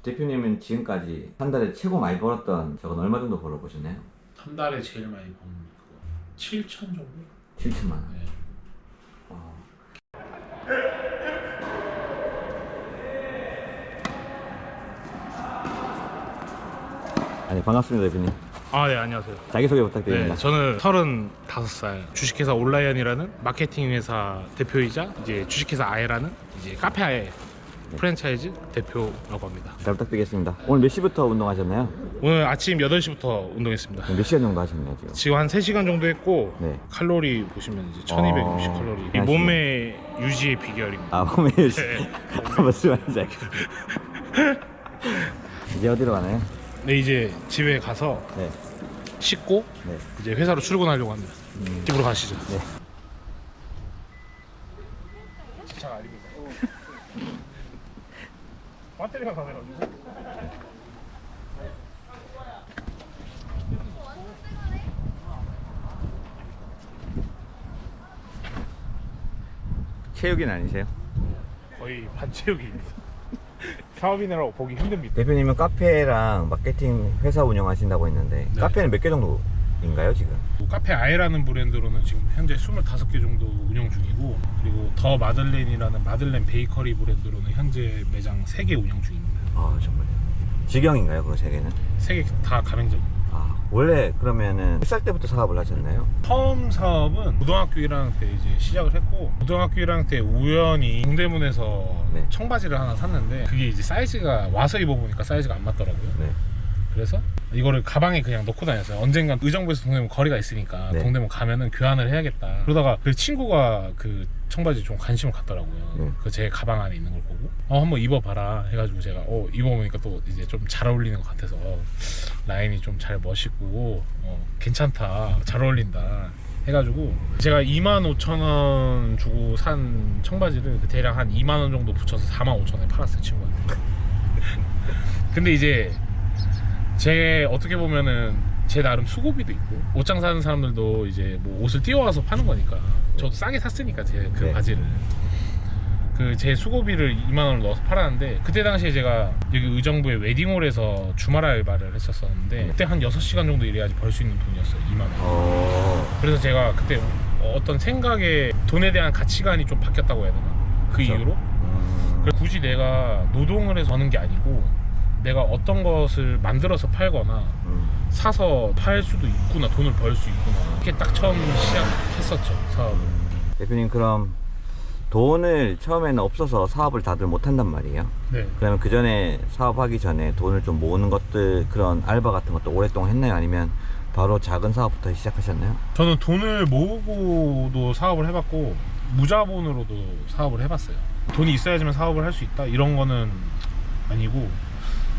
대표님은 지금까지 한 달에 최고 많이 벌었던 적은 얼마 정도 벌어보셨나요? 한 달에 제일 많이 버는 거 7천 정도? 7천만 원. 네. 아니, 반갑습니다 대표님. 네, 안녕하세요. 자기소개 네, 부탁드립니다. 저는 35살 주식회사 온라이언이라는 마케팅 회사 대표이자 이제 주식회사 아예라는 이제 카페 아예 프랜차이즈 대표라고 합니다. 잘 부탁드리겠습니다. 오늘 몇 시부터 운동하셨나요? 오늘 아침 8시부터 운동했습니다. 몇 시간 정도 하셨나요 지금? 지금 한 3시간 정도 했고 네. 칼로리 보시면 이제 1260 칼로리. 이 몸매 유지의 비결입니다. 아, 몸에 유지. 네. 무슨 말인지 알겠습니다. 이제 어디로 가나요? 네, 이제 집에 가서 네. 씻고 네. 이제 회사로 출근하려고 합니다. 집으로 가시죠. 네. 차가 아닙니다. 배터리가 다 돼가지고. 체육인 아니세요? 거의 반체육입니다. 사업인이라고 보기 힘듭니다. 대표님은 카페랑 마케팅 회사 운영하신다고 했는데 네. 카페는 몇 개 정도인가요 지금? 카페 아예라는 브랜드로는 지금 현재 25개 정도 운영 중이고, 그리고 더 마들렌이라는 마들렌 베이커리 브랜드로는 현재 매장 3개 운영 중입니다. 아, 정말요? 직영인가요 그 세 개는? 3개 다 가맹점입니다. 아, 원래 그러면은 몇 살 때부터 사업을 하셨나요? 처음 사업은 고등학교 1학년 때 이제 시작을 했고, 고등학교 1학년 때 우연히 동대문에서 네. 청바지를 하나 샀는데 그게 이제 사이즈가 와서 입어보니까 사이즈가 안 맞더라고요. 네. 그래서 이거를 가방에 그냥 넣고 다녔어요. 언젠간 의정부에서 동대문 거리가 있으니까 네. 동대문 가면은 교환을 해야겠다. 그러다가 그 친구가 그 청바지 좀 관심을 갖더라고요. 네. 그 제 가방 안에 있는 걸 보고 한번 입어봐라 해가지고 제가 입어보니까 또 이제 좀 잘 어울리는 것 같아서 라인이 좀 잘 멋있고 괜찮다, 잘 어울린다 해가지고 제가 25,000원 주고 산 청바지를 대략 한 2만원 정도 붙여서 45,000원에 팔았어요, 친구한테. 근데 이제 제 어떻게 보면은 제 나름 수고비도 있고, 옷장 사는 사람들도 이제 뭐 옷을 띄워와서 파는 거니까 저도 싸게 샀으니까 제 그 네. 바지를 그 제 수고비를 2만원을 넣어서 팔았는데, 그때 당시에 제가 여기 의정부의 웨딩홀에서 주말 알바를 했었었는데 그때 한 6시간 정도 일해야지 벌 수 있는 돈이었어요, 2만원. 그래서 제가 그때 어떤 생각에 돈에 대한 가치관이 좀 바뀌었다고 해야 되나, 그 그쵸. 이후로. 그래서 굳이 내가 노동을 해서 하는 게 아니고 내가 어떤 것을 만들어서 팔거나 사서 팔 수도 있구나, 돈을 벌 수 있구나, 이렇게 딱 처음 시작했었죠, 사업을. 대표님, 그럼 돈을 처음에는 없어서 사업을 다들 못한단 말이에요. 네. 그러면 그 전에 사업하기 전에 돈을 좀 모으는 것들, 그런 알바 같은 것도 오랫동안 했나요? 아니면 바로 작은 사업부터 시작하셨나요? 저는 돈을 모으고도 사업을 해봤고 무자본으로도 사업을 해봤어요. 돈이 있어야지만 사업을 할 수 있다 이런 거는 아니고,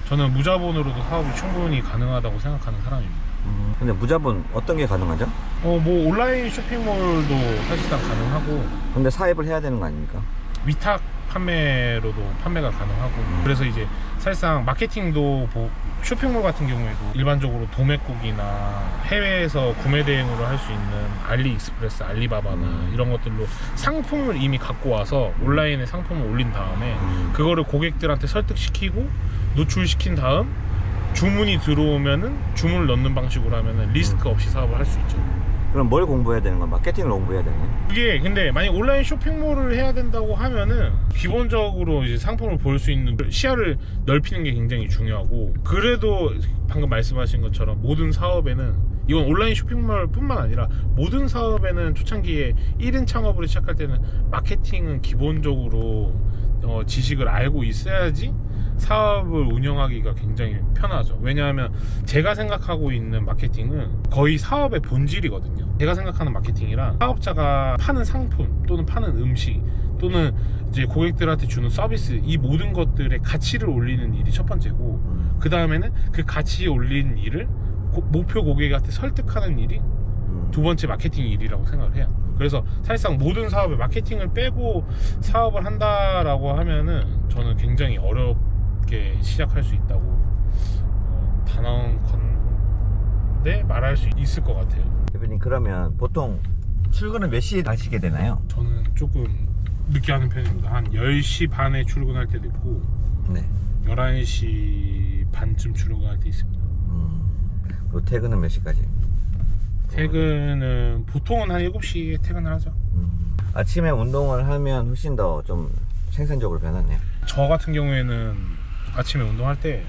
저는 무자본으로도 사업이 충분히 가능하다고 생각하는 사람입니다. 근데 무자본 어떤 게 가능하죠? 뭐 온라인 쇼핑몰도 사실상 가능하고, 근데 사입을 해야 되는 거 아닙니까? 위탁 판매로도 판매가 가능하고, 그래서 이제 사실상 마케팅도 쇼핑몰 같은 경우에도 일반적으로 도매국이나 해외에서 구매 대행으로 할 수 있는 알리익스프레스, 알리바바나 이런 것들로 상품을 이미 갖고 와서 온라인에 상품을 올린 다음에 그거를 고객들한테 설득시키고 노출시킨 다음 주문이 들어오면은 주문을 넣는 방식으로 하면은 리스크 없이 사업을 할 수 있죠. 그럼 뭘 공부해야 되는 건 마케팅을 공부해야 되나요? 그게 근데 만약 온라인 쇼핑몰을 해야 된다고 하면은 기본적으로 이제 상품을 볼 수 있는 시야를 넓히는 게 굉장히 중요하고, 그래도 방금 말씀하신 것처럼 모든 사업에는, 이건 온라인 쇼핑몰 뿐만 아니라 모든 사업에는 초창기에 1인 창업으로 시작할 때는 마케팅은 기본적으로 지식을 알고 있어야지 사업을 운영하기가 굉장히 편하죠. 왜냐하면 제가 생각하고 있는 마케팅은 거의 사업의 본질이거든요. 제가 생각하는 마케팅이란 사업자가 파는 상품 또는 파는 음식 또는 이제 고객들한테 주는 서비스, 이 모든 것들의 가치를 올리는 일이 첫 번째고, 그 다음에는 그 가치 올리는 일을 목표 고객한테 설득하는 일이 두 번째 마케팅 일이라고 생각을 해요. 그래서 사실상 모든 사업에 마케팅을 빼고 사업을 한다라고 하면은 저는 굉장히 어렵게 시작할 수 있다고 단언컨대 말할 수 있을 것 같아요. 대표님, 그러면 보통 출근은 몇 시에 하시게 되나요? 저는 조금 늦게 하는 편입니다. 한 10시 반에 출근할 때도 있고 네. 11시 반쯤 출근할 때 있습니다. 그리고 퇴근은 몇 시까지? 퇴근은 보통은 한 7시에 퇴근을 하죠. 아침에 운동을 하면 훨씬 더 좀 생산적으로 변하네요. 저 같은 경우에는 아침에 운동할 때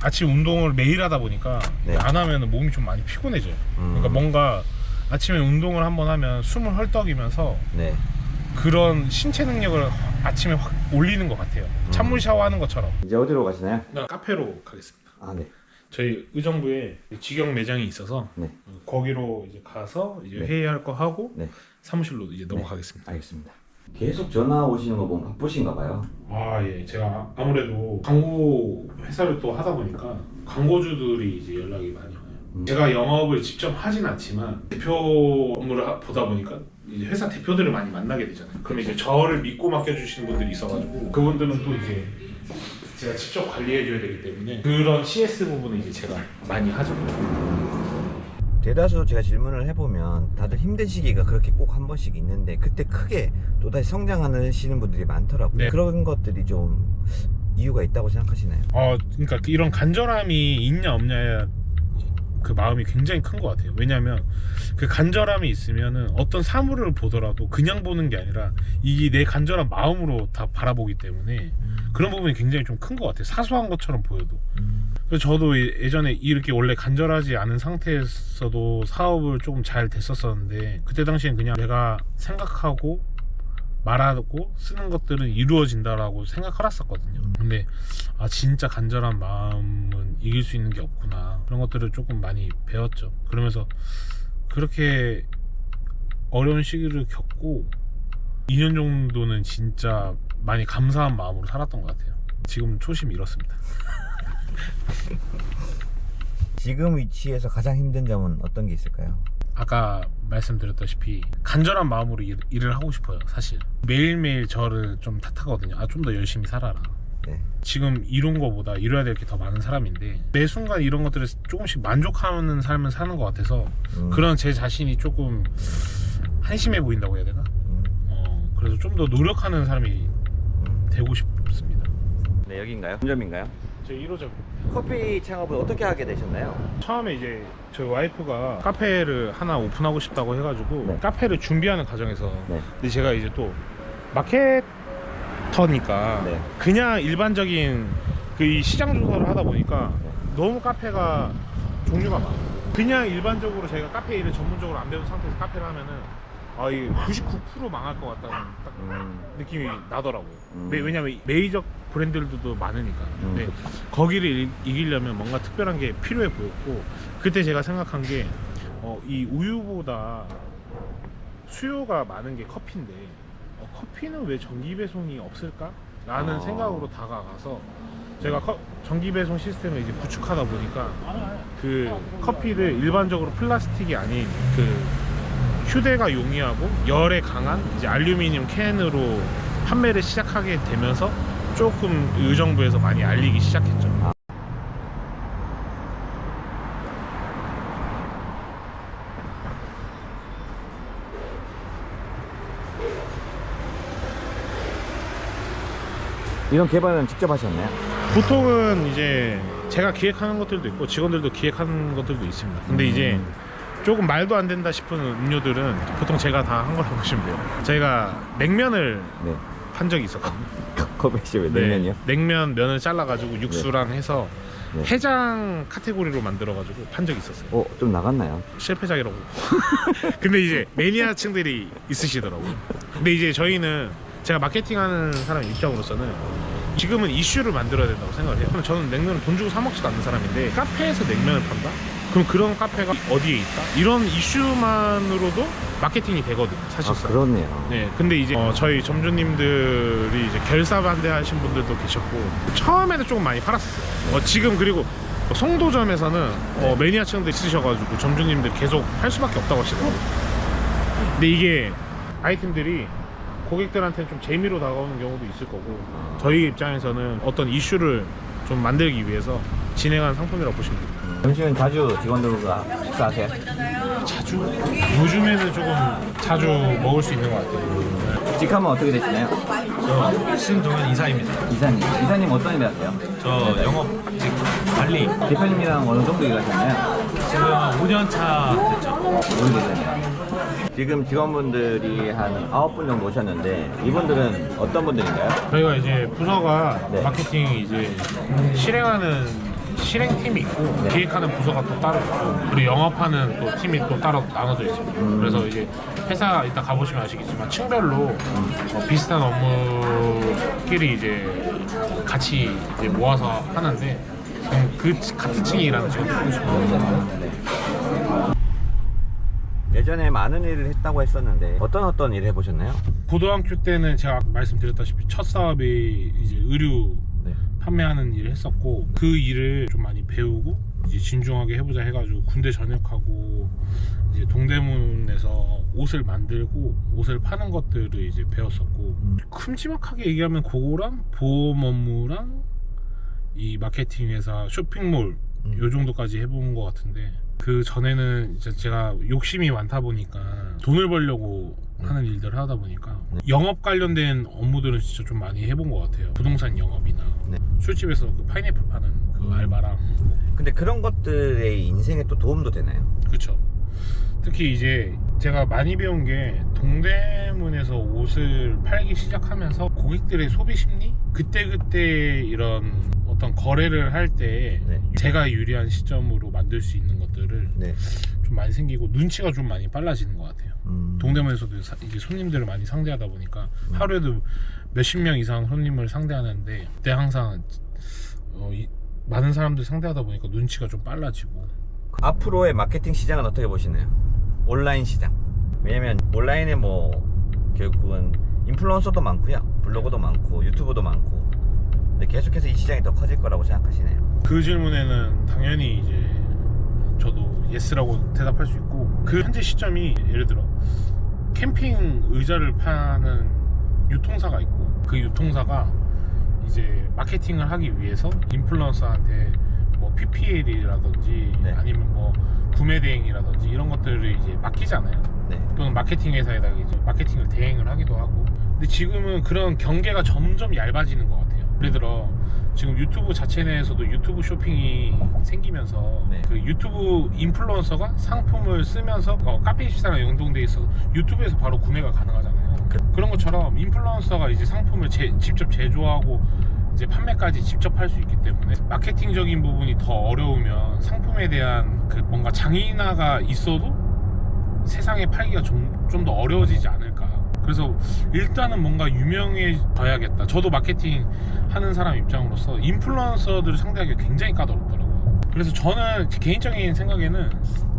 아침 운동을 매일 하다 보니까 네. 안 하면 몸이 좀 많이 피곤해져요. 그러니까 뭔가 아침에 운동을 한번 하면 숨을 헐떡이면서 네. 그런 신체 능력을 아침에 확 올리는 것 같아요. 찬물 샤워하는 것처럼. 이제 어디로 가시나요? 카페로 가겠습니다. 아, 네. 저희 의정부에 직영 매장이 있어서 네. 거기로 이제 가서 이제 네. 회의할 거 하고 네. 사무실로 이제 넘어가겠습니다. 알겠습니다. 계속 전화 오시는 거 보면 바쁘신가 봐요. 아, 예. 제가 아무래도 광고 회사를 또 하다 보니까 광고주들이 이제 연락이 많이 와요. 제가 영업을 직접 하진 않지만 대표 업무를 보다 보니까 이제 회사 대표들을 많이 만나게 되잖아요. 그럼 이제 저를 믿고 맡겨주시는 분들이 있어가지고 그분들은 또 이제 제가 직접 관리해줘야 되기 때문에 그런 CS 부분은 이제 제가 많이 하죠. 대다수 제가 질문을 해보면 다들 힘든 시기가 그렇게 꼭 한 번씩 있는데 그때 크게 또다시 성장하시는 분들이 많더라고요. 네. 그런 것들이 좀 이유가 있다고 생각하시나요? 그러니까 이런 간절함이 있냐 없냐에 그 마음이 굉장히 큰 것 같아요. 왜냐하면 그 간절함이 있으면은 어떤 사물을 보더라도 그냥 보는 게 아니라 이게 내 간절한 마음으로 다 바라보기 때문에 그런 부분이 굉장히 좀 큰 것 같아요. 사소한 것처럼 보여도. 그래서 저도 예전에 이렇게 원래 간절하지 않은 상태에서도 사업을 조금 잘 됐었었는데 그때 당시엔 그냥 내가 생각하고 말하고 쓰는 것들은 이루어진다라고 생각했었거든요. 근데 진짜 간절한 마음은 이길 수 있는 게 없구나, 그런 것들을 조금 많이 배웠죠. 그러면서 그렇게 어려운 시기를 겪고 2년 정도는 진짜 많이 감사한 마음으로 살았던 것 같아요. 지금은 초심이 잃었습니다. 지금 위치에서 가장 힘든 점은 어떤 게 있을까요? 아까 말씀드렸다시피 간절한 마음으로 일을 하고 싶어요. 사실 매일매일 저를 좀 탓하거든요. 좀 더 열심히 살아라. 네. 지금 이룬 거보다 이뤄야 될 게 더 많은 사람인데 매 순간 이런 것들을 조금씩 만족하는 삶을 사는 것 같아서 그런 제 자신이 조금 한심해 보인다고 해야 되나? 그래서 좀 더 노력하는 사람이 되고 싶습니다. 네, 여기인가요? 점점인가요? 제 1호점. 커피 창업을 어떻게 하게 되셨나요? 처음에 이제 저희 와이프가 카페를 하나 오픈하고 싶다고 해가지고 네. 카페를 준비하는 과정에서 네. 근데 제가 이제 또 마케터니까 네. 그냥 일반적인 이 시장 조사를 하다 보니까 네. 너무 카페가 종류가 많고 그냥 일반적으로 제가 카페 일을 전문적으로 안 배운 상태에서 카페를 하면은 이 99% 망할 것 같다는 딱 느낌이 나더라고요. 왜냐면 메이저 브랜드들도 많으니까. 근데 거기를 이기려면 뭔가 특별한 게 필요해 보였고 그때 제가 생각한 게 이 우유보다 수요가 많은 게 커피인데 커피는 왜 정기 배송이 없을까? 라는 생각으로 다가가서 제가 정기 배송 시스템을 이제 구축하다 보니까 그 커피를 일반적으로 플라스틱이 아닌 휴대가 용이하고 열에 강한 이제 알루미늄 캔으로 판매를 시작하게 되면서 조금 의정부에서 많이 알리기 시작했죠. 이런 개발은 직접 하셨나요? 보통은 이제 제가 기획하는 것들도 있고 직원들도 기획하는 것들도 있습니다. 근데 이제 조금 말도 안 된다 싶은 음료들은 보통 제가 다 한 거라고 보시면 돼요. 저희가 냉면을 네. 판 적이 있었거든요. 커피숍에 냉면이요? 냉면 면을 잘라가지고 육수랑 해서 네. 해장 카테고리로 만들어가지고 판 적이 있었어요. 좀 나갔나요? 실패작이라고. 근데 이제 매니아층들이 있으시더라고요. 근데 이제 저희는 제가 마케팅하는 사람 입장으로서는 지금은 이슈를 만들어야 된다고 생각을 해요. 저는 냉면을 돈 주고 사 먹지도 않는 사람인데 카페에서 냉면을 판다? 그럼 그런 카페가 어디에 있다? 이런 이슈만으로도 마케팅이 되거든요, 사실상. 그렇네요. 네, 근데 이제 저희 점주님들이 이제 결사반대하신 분들도 계셨고 처음에는 조금 많이 팔았었어요. 지금 그리고 송도점에서는 매니아층들 있으셔가지고 점주님들 계속 팔 수밖에 없다고 하시더라고요. 근데 이게 아이템들이 고객들한테는 좀 재미로 다가오는 경우도 있을 거고 저희 입장에서는 어떤 이슈를 좀 만들기 위해서 진행한 상품이라고 보시면 됩니다. 점심은 자주 직원들과 식사하세요? 자주? 요즘에는 조금 자주 먹을 수 있는 것 같아요. 직함은 어떻게 되시나요? 저 신동현 이사입니다. 이사님 어떤 일 하세요? 저 영업직 관리 대표님이랑 어느 정도 일하셨나요? 지금 5년 차 됐죠. 모르겠네요. 지금 직원분들이 한 9분 정도 오셨는데 이분들은 어떤 분들인가요? 저희가 이제 부서가 네. 마케팅 이제 실행하는 실행팀이 있고 기획하는 부서가 또 따로 있고 그리고 영업하는 또 팀이 또 따로 나눠져 있습니다. 그래서 이제 회사 이따 가보시면 아시겠지만 층별로 비슷한 업무끼리 이제 같이 이제 모아서 하는데 지금 그 같은 층에 일하는 직원들이 있습니다. 예전에 많은 일을 했다고 했었는데 어떤 일을 해보셨나요? 고등학교 때는 제가 말씀드렸다시피 첫 사업이 이제 의류 네. 판매하는 일을 했었고 그 일을 좀 많이 배우고 이제 진중하게 해보자 해가지고 군대 전역하고 이제 동대문에서 옷을 만들고 옷을 파는 것들을 이제 배웠었고 큼지막하게 얘기하면 그거랑 보험 업무랑 이 마케팅 회사 쇼핑몰 요 정도까지 해본 것 같은데 그 전에는 이제 제가 욕심이 많다 보니까 돈을 벌려고 하는 일들을 하다 보니까 영업 관련된 업무들은 진짜 좀 많이 해본 것 같아요. 부동산 영업이나 네. 술집에서 그 파인애플 파는 그 알바랑 근데 그런 것들의 인생에 또 도움도 되나요? 그렇죠. 특히 이제 제가 많이 배운 게 동대문에서 옷을 팔기 시작하면서 고객들의 소비 심리? 그때그때 이런 어떤 거래를 할 때 네. 제가 유리한 시점으로 만들 수 있는 것들을 네. 좀 많이 생기고 눈치가 좀 많이 빨라지는 것 같아요. 동대문에서도 이제 손님들을 많이 상대하다 보니까 하루에도 몇십 명 이상 손님을 상대하는데 그때 항상 많은 사람들 상대하다 보니까 눈치가 좀 빨라지고. 앞으로의 마케팅 시장은 어떻게 보시나요? 온라인 시장. 왜냐면 온라인에 뭐 결국은 인플루언서도 많고요, 블로거도 많고 유튜브도 많고, 근데 계속해서 이 시장이 더 커질 거라고 생각하시네요. 그 질문에는 당연히 이제 저도 예스라고 대답할 수 있고, 그 현재 시점이 예를 들어 캠핑 의자를 파는 유통사가 있고 그 유통사가 이제 마케팅을 하기 위해서 인플루언서한테 뭐 PPL이라든지 네. 아니면 뭐 구매 대행이라든지 이런 것들을 이제 맡기잖아요. 네. 또는 마케팅 회사에다가 이제 마케팅을 대행을 하기도 하고. 근데 지금은 그런 경계가 점점 얇아지는 것 같아요. 예를 들어 지금 유튜브 자체 내에서도 유튜브 쇼핑이 생기면서 네. 그 유튜브 인플루언서가 상품을 쓰면서 카페24랑 연동돼 있어서 유튜브에서 바로 구매가 가능하잖아요. 그런 것처럼 인플루언서가 이제 상품을 직접 제조하고 이제 판매까지 직접 할 수 있기 때문에 마케팅적인 부분이 더 어려우면 상품에 대한 그 뭔가 장인화가 있어도 세상에 팔기가 좀 더 어려워지지 않을까. 그래서 일단은 뭔가 유명해져야겠다. 저도 마케팅 하는 사람 입장으로서 인플루언서들을 상대하기가 굉장히 까다롭더라고요. 그래서 저는 개인적인 생각에는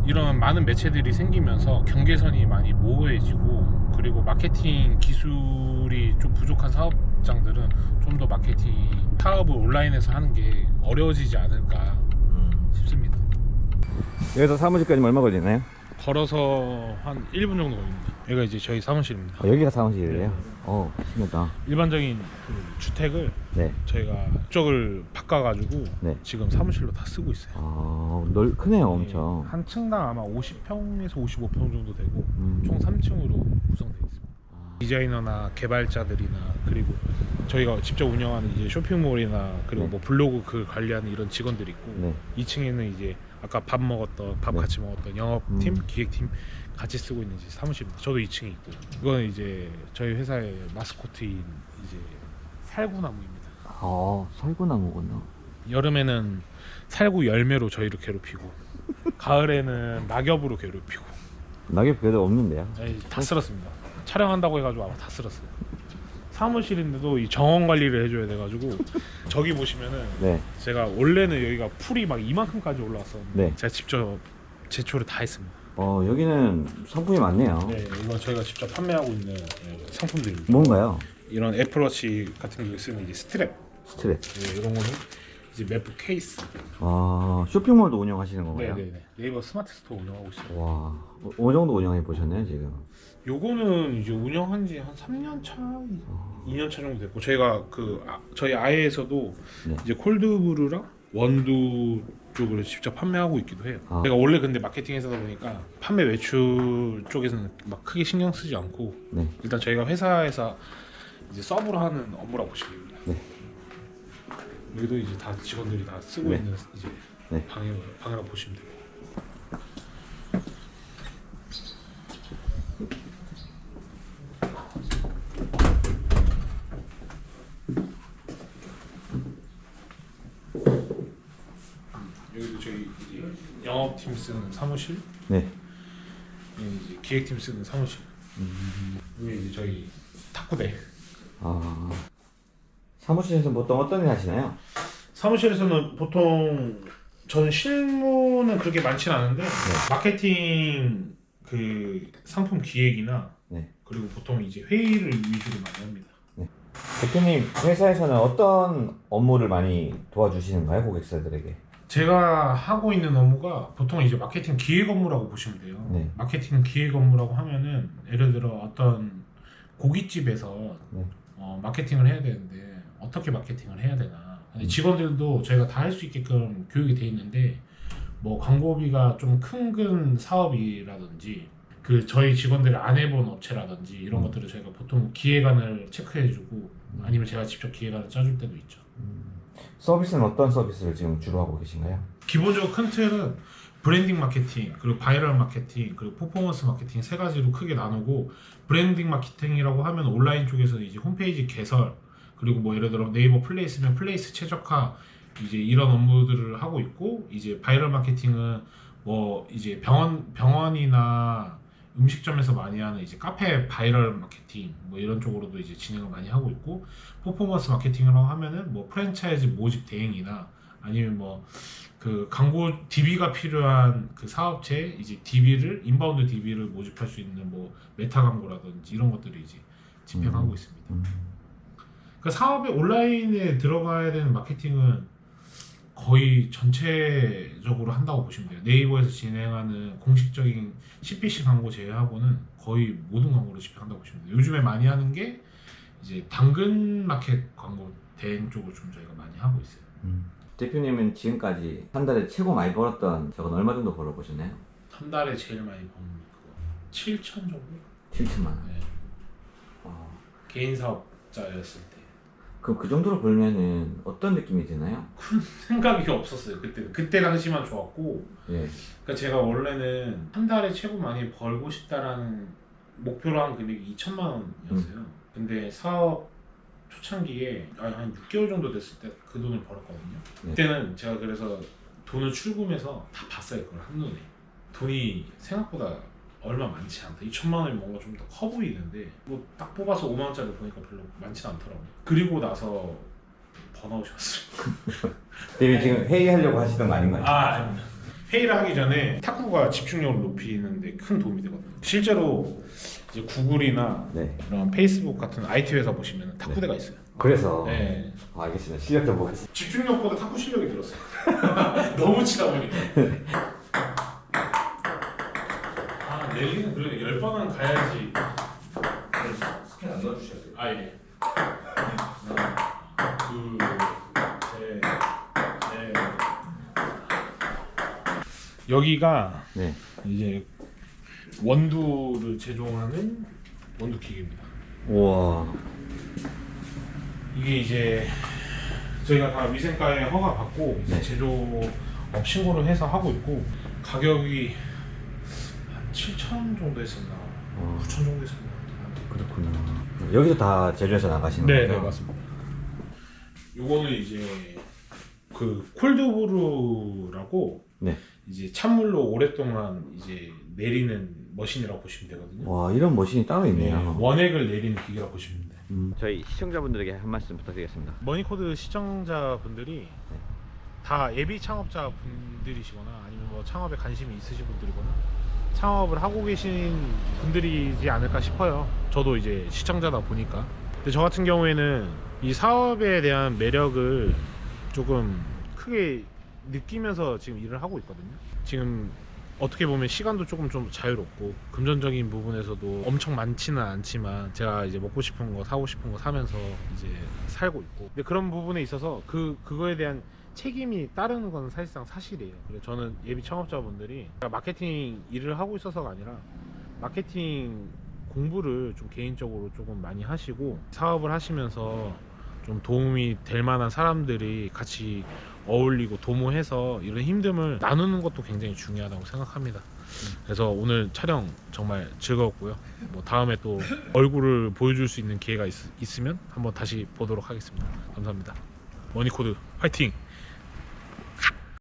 이런 많은 매체들이 생기면서 경계선이 많이 모호해지고, 그리고 마케팅 기술이 좀 부족한 사업장들은 좀 더 마케팅 사업을 온라인에서 하는 게 어려워지지 않을까 싶습니다. 여기서 사무실까지 얼마 걸리나요? 걸어서 한 1분 정도 걸립니다. 여기가 이제 저희 사무실입니다. 여기가 사무실이에요? 신기하다. 일반적인 그 주택을 네. 저희가 쪽을 바꿔가지고 네. 지금 사무실로 다 쓰고 있어요. 크네요, 엄청. 한 층당 아마 50평에서 55평 정도 되고 총 3층으로 구성되어 있습니다. 디자이너나 개발자들이나 그리고 저희가 직접 운영하는 이제 쇼핑몰이나 그리고 네. 뭐 블로그 그 관리하는 이런 직원들이 있고, 네. 2층에는 이제 아까 밥 네. 같이 먹었던 영업팀, 기획팀 같이 쓰고 있는 이제 사무실입니다. 저도 2층에 있고, 이거는 이제 저희 회사의 마스코트인 이제 살구나무입니다. 살구나무구나. 여름에는 살구 열매로 저희를 괴롭히고 가을에는 낙엽으로 괴롭히고. 낙엽 그래도 없는데요? 에이, 다 쓸었습니다. 촬영한다고 해가지고 아마 다 쓸었어요. 사무실인데도 이 정원 관리를 해줘야 돼가지고 저기 보시면은 네. 제가 원래는 여기가 풀이 막 이만큼까지 올라왔었는데 네. 제가 직접 제초를 다 했습니다. 여기는 상품이 많네요. 네, 이건 저희가 직접 판매하고 있는 상품들입니다. 뭔가요? 이런 애플워치 같은 경우에 쓰는 이제 스트랩, 스트랩. 이런 거는 이제 매프 케이스. 쇼핑몰도 운영하시는 건가요? 네네네. 네이버 스마트 스토어 운영하고 있어요. 와, 어느 정도 운영해 보셨나요, 지금? 요거는 이제 운영한 지 한 3년 차, 2년 차 정도 됐고, 저희가 저희 아예에서도 네. 이제 콜드브루랑 원두 쪽을 직접 판매하고 있기도 해요. 아. 제가 원래 근데 마케팅 회사다 보니까 판매 외출 쪽에서는 막 크게 신경 쓰지 않고, 네. 일단 저희가 회사에서 이제 서브로 하는 업무라고 보시면 됩니다. 네. 여기도 이제 다 직원들이 다 쓰고 네. 있는 이제 네. 방이라고 보시면 되고. 여기도 저희 이제 영업팀 쓰는 사무실, 네. 여기 이제 기획팀 쓰는 사무실. 여기 이제 저희 탁구대. 아, 사무실에서 보통 어떤 일 하시나요? 사무실에서는 보통 저는 실무는 그렇게 많지는 않은데 마케팅 그 상품 기획이나 네. 그리고 보통 이제 회의를 위주로 많이 합니다. 대표님 회사에서는 어떤 업무를 많이 도와주시는가요, 고객사들에게? 제가 하고 있는 업무가 보통 이제 마케팅 기획 업무라고 보시면 돼요. 네. 마케팅 기획 업무라고 하면은 예를 들어 어떤 고깃집에서 네. 마케팅을 해야 되는데 어떻게 마케팅을 해야 되나. 근데 직원들도 저희가 다 할 수 있게끔 교육이 돼 있는데 뭐 광고비가 좀 큰 사업이라든지 그 저희 직원들이 안 해본 업체라든지 이런 것들을 저희가 보통 기획안을 체크해주고 아니면 제가 직접 기획안을 짜줄 때도 있죠. 서비스는 어떤 서비스를 지금 주로 하고 계신가요? 기본적으로 큰 틀은 브랜딩 마케팅, 그리고 바이럴 마케팅, 그리고 퍼포먼스 마케팅 세 가지로 크게 나누고, 브랜딩 마케팅이라고 하면 온라인 쪽에서 이제 홈페이지 개설, 그리고 뭐 예를 들어 네이버 플레이스면 플레이스 최적화, 이제 이런 업무들을 하고 있고, 이제 바이럴 마케팅은 뭐 이제 병원이나 음식점에서 많이 하는 이제 카페 바이럴 마케팅 뭐 이런 쪽으로도 이제 진행을 많이 하고 있고, 퍼포먼스 마케팅이라고 하면은 뭐 프랜차이즈 모집 대행이나 아니면 뭐 그 광고 DB가 필요한 그 사업체 이제 DB를 인바운드 DB를 모집할 수 있는 뭐 메타 광고라든지 이런 것들을 이제 집행하고 있습니다. 그러니까 사업의 온라인에 들어가야 되는 마케팅은 거의 전체적으로 한다고 보시면 돼요. 네이버에서 진행하는 공식적인 CPC 광고 제외하고는 거의 모든 광고를 집행한다고 보시면 돼요. 요즘에 많이 하는 게 이제 당근 마켓 광고 대행 쪽을 좀 저희가 많이 하고 있어요. 대표님은 지금까지 한 달에 최고 많이 벌었던 적은 얼마 정도 벌어보셨나요? 한 달에 제일 많이 버는 거 7천 정도? 7천만 원. 네. 개인 사업자였을 때. 그럼 그 정도로 벌면은 어떤 느낌이 드나요? 생각이 없었어요. 그때 당시만 좋았고. 예. 그러니까 제가 원래는 한 달에 최고 많이 벌고 싶다라는 목표로 한 금액이 2천만 원이었어요. 근데 사업 초창기에 한 6개월 정도 됐을 때 그 돈을 벌었거든요. 네. 그때는 제가 그래서 돈을 출금해서 다 봤어요. 그걸 한눈에. 돈이 생각보다 얼마 많지 않다. 2천만 원이 뭔가 좀 더 커 보이는데 뭐 딱 뽑아서 5만 원짜리 보니까 별로 많지 않더라고요. 그리고 나서 번아웃이 왔어요. 대표님 지금 회의하려고 하시던 거 아닌가요? 아닙니다. 회의를 하기 전에 탁구가 집중력을 높이는 데 큰 도움이 되거든요. 실제로 이제 구글이나 네. 이런 페이스북 같은 IT 회사 보시면 탁구대가 있어요. 그래서 네. 알겠습니다. 실력 좀 보겠습니다. 집중력보다 탁구 실력이 늘었어요. 너무 치다 보니까. 랠리는 그래도 10번은 가야지. 스캔 안 넣어주셔야 돼요. 아 예. 하나, 둘, 셋, 넷. 여기가 네. 이제 원두를 제조하는 원두 기계입니다. 우와. 이게 이제 저희가 다 위생과에 허가 받고 네. 제조업 신고를 해서 하고 있고, 가격이 한 7천 정도 했었나 9천 정도 했었나. 그렇구나. 여기서 다 제조해서 나가시는 네, 거죠? 네 맞습니다. 요거는 이제 그 콜드브루라고 네. 이제 찬물로 오랫동안 이제 내리는 머신이라고 보시면 되거든요. 와, 이런 머신이 따로 네, 있네요. 원액을 내리는 기계라고 보시면 돼요. 저희 시청자분들에게 한 말씀 부탁드리겠습니다. 머니코드 시청자분들이 다 예비 창업자 분들이시거나 아니면 뭐 창업에 관심이 있으신 분들이거나 창업을 하고 계신 분들이지 않을까 싶어요. 저도 이제 시청자다 보니까. 근데 저 같은 경우에는 이 사업에 대한 매력을 조금 크게 느끼면서 지금 일을 하고 있거든요. 지금 어떻게 보면 시간도 조금 좀 자유롭고 금전적인 부분에서도 엄청 많지는 않지만 제가 이제 먹고 싶은 거 사고 싶은 거 사면서 이제 살고 있고, 근데 그런 부분에 있어서 그거에 대한 책임이 따르는 건 사실상 사실이에요. 그래서 저는 예비 창업자분들이 마케팅 일을 하고 있어서가 아니라 마케팅 공부를 좀 개인적으로 조금 많이 하시고 사업을 하시면서 좀 도움이 될 만한 사람들이 같이 어울리고 도모해서 이런 힘듦을 나누는 것도 굉장히 중요하다고 생각합니다. 그래서 오늘 촬영 정말 즐거웠고요. 뭐 다음에 또 얼굴을 보여줄 수 있는 기회가 있으면 한번 다시 보도록 하겠습니다. 감사합니다. 머니코드 화이팅!